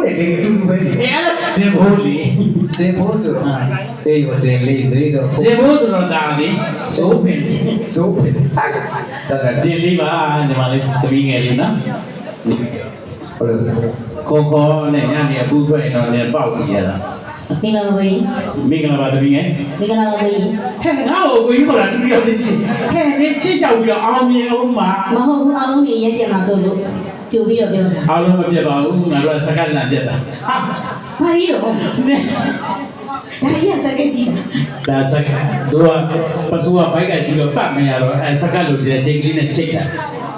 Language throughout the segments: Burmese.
တယ်လေတူတူပဲလေ တင်ဖို့လေ စင်ဖို့ဆိုတော့အေးစင်လေးစေးဆို စင်ဖို့ဆိုတော့ဒါလေစိုးပင် စိုးဖြစ်တာက စင်လေးပါညီမလေးတပီးငယ်လေးနော် ဟုတ်လား ခေါ်နဲ့ညနေအပူထွက်ရင်တော့လည်းပေါက်ပြီးရတာ မင်္ဂလာပါကိုကြီး မင်္ဂလာပါတပီးငယ် မင်္ဂလာပါကိုကြီး ဟဲ့ငါ့ကိုကိုကြီးခေါ်တာတူပြောင်းနေချင်းဟဲ့ဒီချစ်ချောက်ပြီးတော့အောင်မြင်အောင်ပါ မဟုတ်ဘူးအားလုံးကြီးရက်ပြတ်မှာဆိုလို့ကြိုပြီးတော့ပြောတာ အားလုံးမပြတ်ပါဘူးငါတို့ကစကားလန်ပြတ်တာဟာ ဘာကြီးတော့ နဲ ဒါကြီးကစကကြီး ဒါစကားတို့ကပစုကဘိုက်ကကြည့်တော့ပတ်မရတော့အဲစကားလို့ဒီချိန်ကလေးနဲ့ချိတ်တာ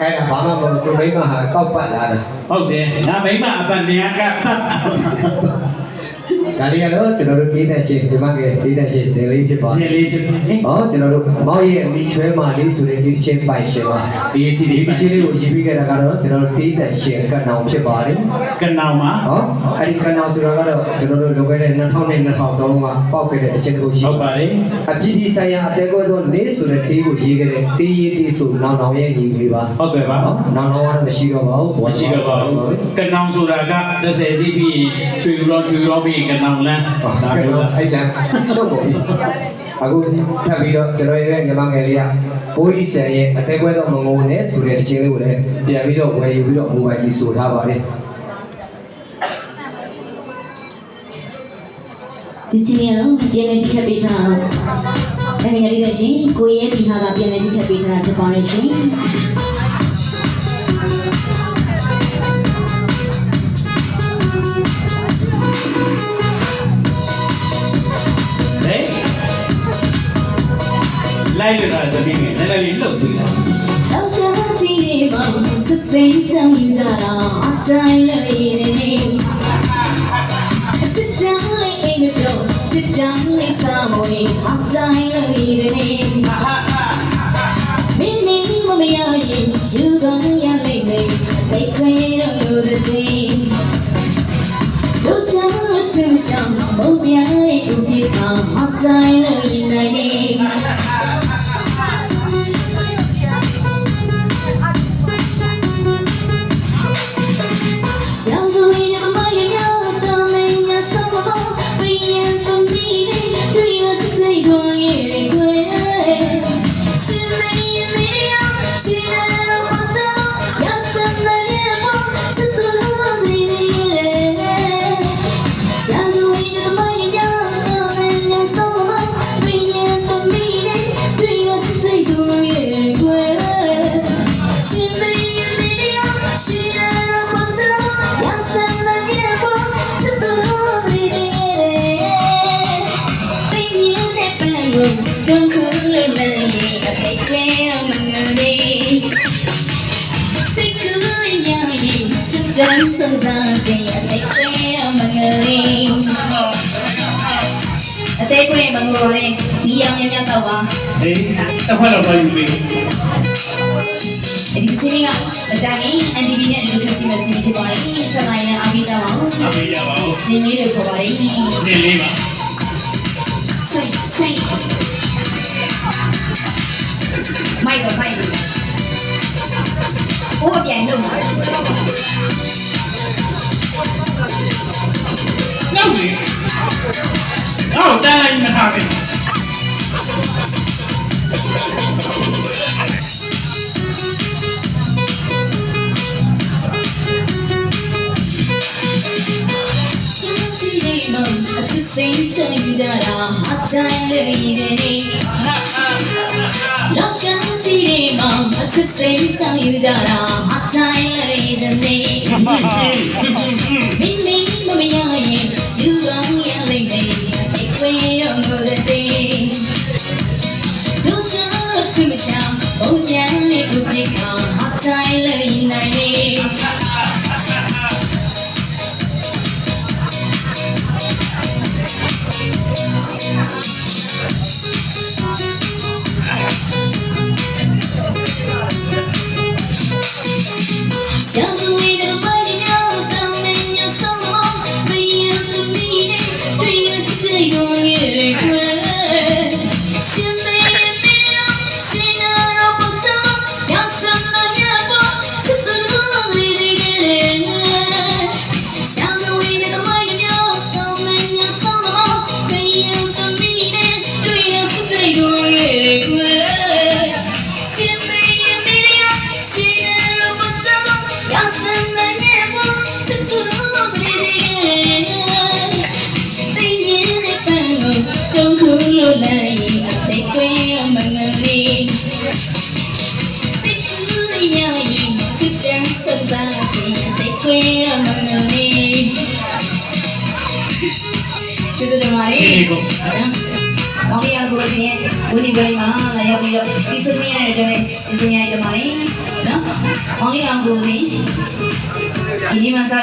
အဲ့ဒါဘာမှမဟုတ်သူမိမဟာကောက်ပတ်လာတာ ဟုတ်တယ်ငါမိမအပတ်နေရက ဒါလေးကတော့ကျွန်တော်တို့ဒေးသက်ရှင်ဒီမှာကဒေးသက်ရှင်စင်လေးဖြစ်ပါ စင်လေးဖြစ်နေ ဟောကျွန်တော်တို့မောင်ရဲ့အမိချွဲမာလေးဆိုတဲ့ဒီချင်းပိုင်ရှင်ပါ ဒီကြည့် ဒီ ဒီ ချင်းလေးကိုရေးပြီးခဲ့တာကတော့ကျွန်တော်တို့ဒေးသက်ရှင်ကနောင်ဖြစ်ပါတယ် ကနောင်မှာ ဟောအဲ့ဒီကနောင်ဆိုတာကတော့ကျွန်တော်တို့လုပ်ခဲ့တဲ့2000နဲ့2003ကပေါက်ခဲ့တဲ့အချင်းတစ်ခုရှိ ဟုတ်ပါတယ် အပြည်ပြည်ဆိုင်ရာအသေးကွဲသောနေဆိုတဲ့တေးကိုရေးခဲ့တဲ့တေးရေးတေးဆိုနောင်နောင်ရဲ့ညီလေးပါ ဟုတ်ကဲ့ပါ ဟောနောင်နောင်ကတော့မရှိတော့ပါဘူး မရှိတော့ပါဘူးကနောင်ဆိုတာက30စီးပြီးရွှေရောပြီးကနောင်လန်းဒါမျိုးလား အဲ့ဒါရှုပ်ကုန်ပြီအခုထပ်ပြီးတော့ကျွန်တော်ရဲ့ညီမငယ်လေးကဘိုးကြီးဆန်ရဲ့အသေးကွဲသောမငုံနဲ့ဆိုတဲ့တခြင်းလေးကိုလည်းပြန်ပြီးတော့ဝယ်ယူပြီးတော့မိုဘိုင်းကြီးဆိုထားပါတယ် ဒီချင်းရတော့ပြန်နေတိခတ်ပေးထားတော့အဲ့ဒီရည်ရှင်ကိုရဲ့ဒီဟာကပြန်နေတိခတ်ပေးထားတာဖြစ်ပါရဲ့ရှင် လိုက်ရတာတပင်းငယ်လည်းလည်းလှုပ်ပြီးတာ တော့ချာစီမောင်စစ်စိမ်တောင်းယူကြတာအတိုင်းလေးနေစစ်ကြောင်းလေးအိမ်ပြောစစ်ကြောင်းလေးစားမွေအတိုင်းလေးနေမင်းနေမရရင်ယူတော်ရလိမ့်မယ်မိတ်ခွေတော့လို့တဲ့တို့ချမ်းချင်ရှောင်းဘုံပြရဲ့ဥပိ္ပာအတိုင်းလေးနိုင်နေdon't cool it man I take me on my money say cool young to dance so dancing I take me on my money I take me on my money ဒီအောင်မြတ်တော့ပါ အေးတစ်ခွက်တော့ယူပြီ ဒီစီးကမကြခင် NTV နဲ့လူတို့ရှိမဲ့စီးဖြစ်ပါတယ်ထွက်လာရင်အားပေးကြပါဦး အမေးရပါဦး စီးလေးတွေခေါ်ပါတယ် စင်လေးပါ sayမိုက်တော့โอ้ပြန်လုံးပါ ရောက်လေအော်တန်းလိုက်မထားဘူး စိတ်ကြိုက်ကြတာအတိုင်းလေးနေလောက်ကစီးနေမှာအချစ်စိတ်ကြောက်ယူကြတာအတိုင်းလေးနေမင်းနေမရရင်ရှူကောင်းရလိမ့်မယ်ဒီကွေးတော့လို့တဲ့တို့ချစ်ချင်မရှောင်ဘုံချမ်းနဲ့ဥပိ္ပခာအတိုင်းလေးနိုင်နေ想不为的爱你要当ကွယ်တော့မငုံနေကျေးဇူးတင်ပါတယ် ရှင်းလေးကို မောင်လေးအောင်ကိုရှင်ဝင်းဒီဘယ်မှာလာရောက်ပြီးတော့ဒီစုမရတဲ့အတွက်ကျေးဇူးများတင်ပါတယ်နော်မောင်လေးအောင်ကိုရှင်ဒီနေ့မှစ